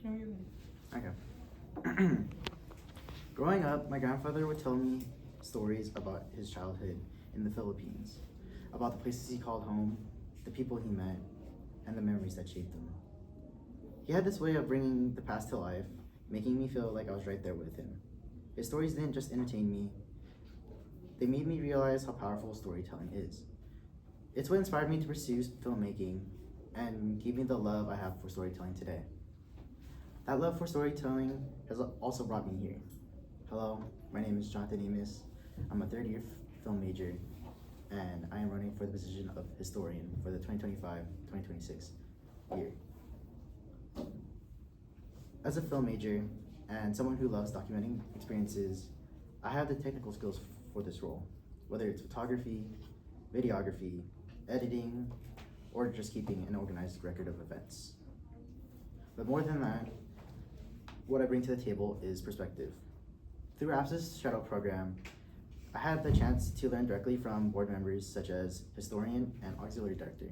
No, you're good. Okay. Growing up, my grandfather would tell me stories about his childhood in the Philippines, about the places he called home, the people he met, and the memories that shaped him. He had this way of bringing the past to life, making me feel like I was right there with him. His stories didn't just entertain me, they made me realize how powerful storytelling is. It's what inspired me to pursue filmmaking and gave me the love I have for storytelling today. That love for storytelling has also brought me here. Hello, my name is Jonathan Amos. I'm a third year film major, and I am running for the position of historian for the 2025-2026 year. As a film major and someone who loves documenting experiences, I have the technical skills for this role, whether it's photography, videography, editing, or just keeping an organized record of events. But more than that, what I bring to the table is perspective. Through APSA's Shadow program, I had the chance to learn directly from board members such as historian and auxiliary director.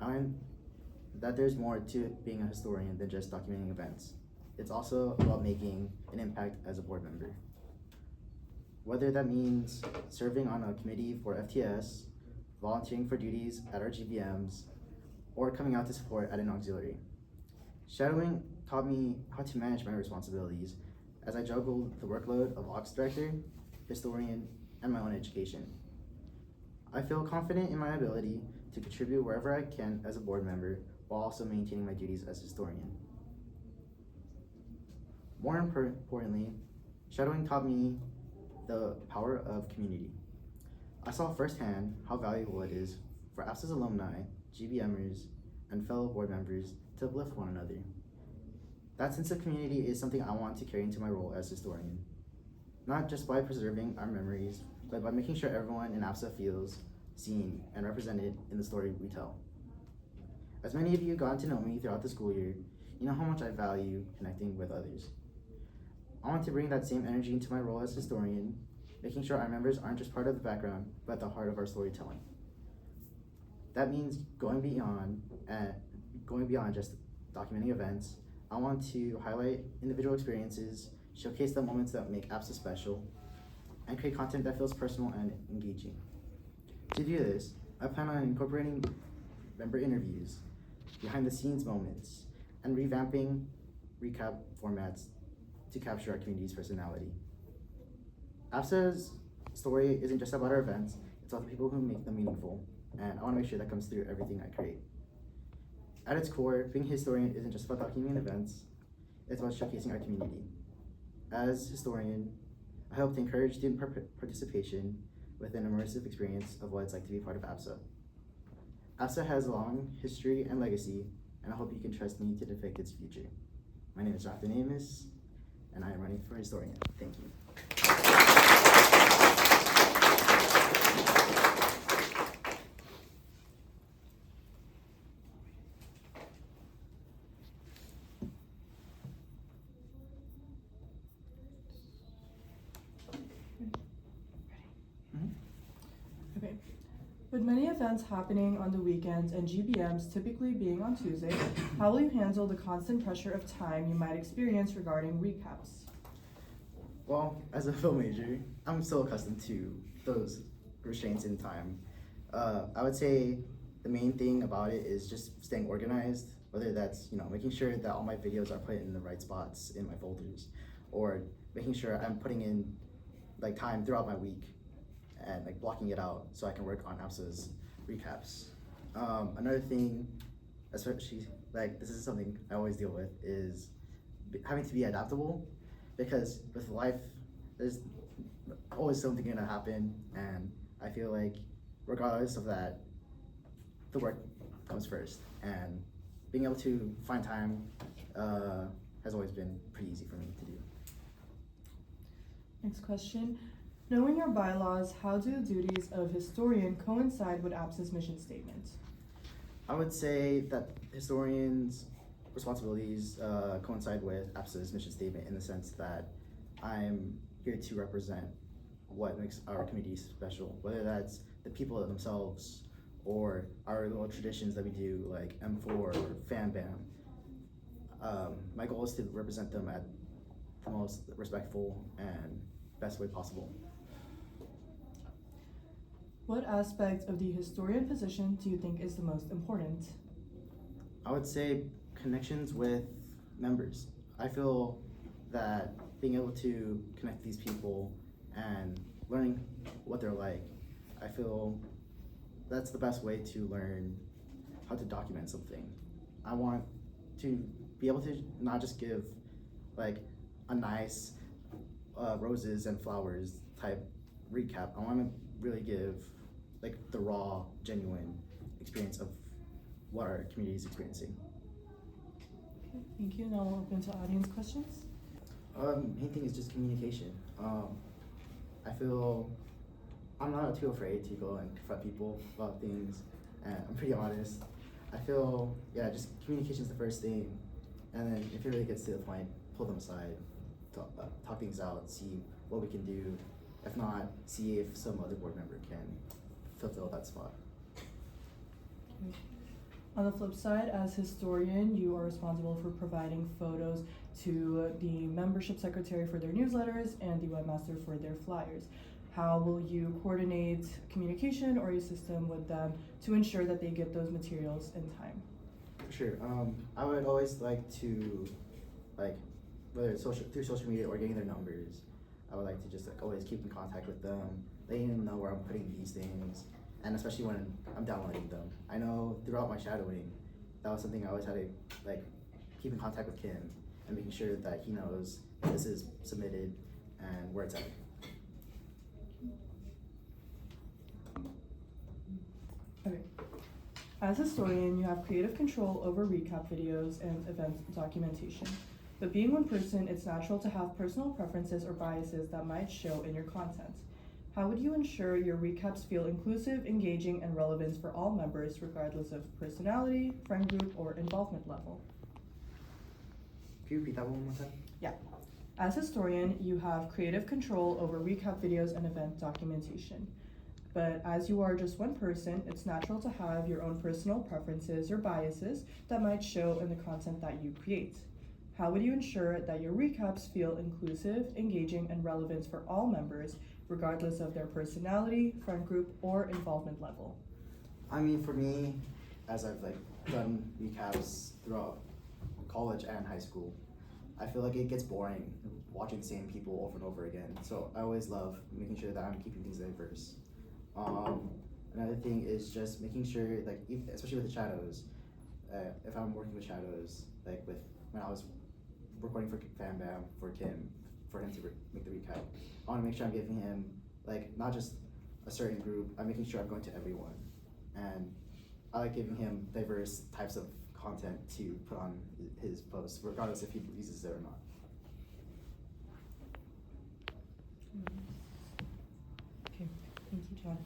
I learned that there's more to being a historian than just documenting events. It's also about making an impact as a board member. Whether that means serving on a committee for FTS, volunteering for duties at our GBMs, or coming out to support at an auxiliary. Shadowing taught me how to manage my responsibilities as I juggled the workload of aux director, historian, and my own education. I feel confident in my ability to contribute wherever I can as a board member while also maintaining my duties as historian. More importantly, shadowing taught me the power of community. I saw firsthand how valuable it is for APSA's alumni, GBMers, and fellow board members to uplift one another. That sense of community is something I want to carry into my role as historian, not just by preserving our memories, but by making sure everyone in APSA feels seen and represented in the story we tell. As many of you got to know me throughout the school year, you know how much I value connecting with others. I want to bring that same energy into my role as historian, making sure our members aren't just part of the background, but at the heart of our storytelling. That means going beyond just documenting events. I want to highlight individual experiences, showcase the moments that make APSA special, and create content that feels personal and engaging. To do this, I plan on incorporating member interviews, behind the scenes moments, and revamping recap formats to capture our community's personality. APSA's story isn't just about our events, it's about the people who make them meaningful, and I want to make sure that comes through everything I create. At its core, being a historian isn't just about documenting events, it's about showcasing our community. As historian, I hope to encourage student participation with an immersive experience of what it's like to be part of APSA. APSA has a long history and legacy, and I hope you can trust me to depict its future. My name is Jonathan Amos, and I am running for historian. Thank you. Okay. With many events happening on the weekends and GBMs typically being on Tuesday, how will you handle the constant pressure of time you might experience regarding recaps? Well, as a film major, I'm so accustomed to those restraints in time. I would say the main thing about it is just staying organized, whether that's making sure that all my videos are put in the right spots in my folders, or making sure I'm putting in time throughout my week and blocking it out so I can work on APSA's recaps. Another thing, especially this is something I always deal with, is having to be adaptable, because with life, there's always something gonna happen, and I feel like regardless of that, the work comes first, and being able to find time has always been pretty easy for me to do. Next question. Knowing your bylaws, how do the duties of historian coincide with APSA's mission statement? I would say that historians' responsibilities coincide with APSA's mission statement in the sense that I'm here to represent what makes our community special, whether that's the people themselves or our little traditions that we do like M4 or Fan Bam. my goal is to represent them at the most respectful and best way possible. What aspect of the historian position do you think is the most important? I would say connections with members. I feel that being able to connect these people and learning what they're like, I feel that's the best way to learn how to document something. I want to be able to not just give like a nice roses and flowers type recap. I want to really give like the raw, genuine experience of what our community is experiencing. Okay, thank you. Now we'll open to audience questions. Main thing is just communication. I feel I'm not too afraid to go and confront people about things, and I'm pretty honest. I feel, yeah, just communication is the first thing, and then if it really gets to the point, pull them aside, talk things out, see what we can do. If not, see if some other board member can fulfill that spot. Okay. On the flip side, as historian, you are responsible for providing photos to the membership secretary for their newsletters and the webmaster for their flyers. How will you coordinate communication or a system with them to ensure that they get those materials in time? Sure. I would always like to, like, whether it's through social media or getting their numbers, I would like to just like always keep in contact with them, letting them know where I'm putting these things, and especially when I'm downloading them. I know throughout my shadowing, that was something I always had to like keep in contact with Kim and making sure that he knows that this is submitted and where it's at. Okay. As historian, you have creative control over recap videos and event documentation. But being one person, it's natural to have personal preferences or biases that might show in your content. How would you ensure your recaps feel inclusive, engaging, and relevant for all members, regardless of personality, friend group, or involvement level? Can you repeat that one more time? Yeah. As historian, you have creative control over recap videos and event documentation. But as you are just one person, it's natural to have your own personal preferences or biases that might show in the content that you create. How would you ensure that your recaps feel inclusive, engaging, and relevant for all members, regardless of their personality, friend group, or involvement level? I mean, for me, as I've like done recaps throughout college and high school, I feel like it gets boring watching the same people over and over again. So I always love making sure that I'm keeping things diverse. Another thing is just making sure, like, especially with the shadows, if I'm working with shadows, like when I was recording for Fam Bam for Kim, for him to make the recap, I want to make sure I'm giving him, like, not just a certain group, I'm making sure I'm going to everyone. And I like giving him diverse types of content to put on his posts, regardless if he uses it or not. Okay, thank you, John.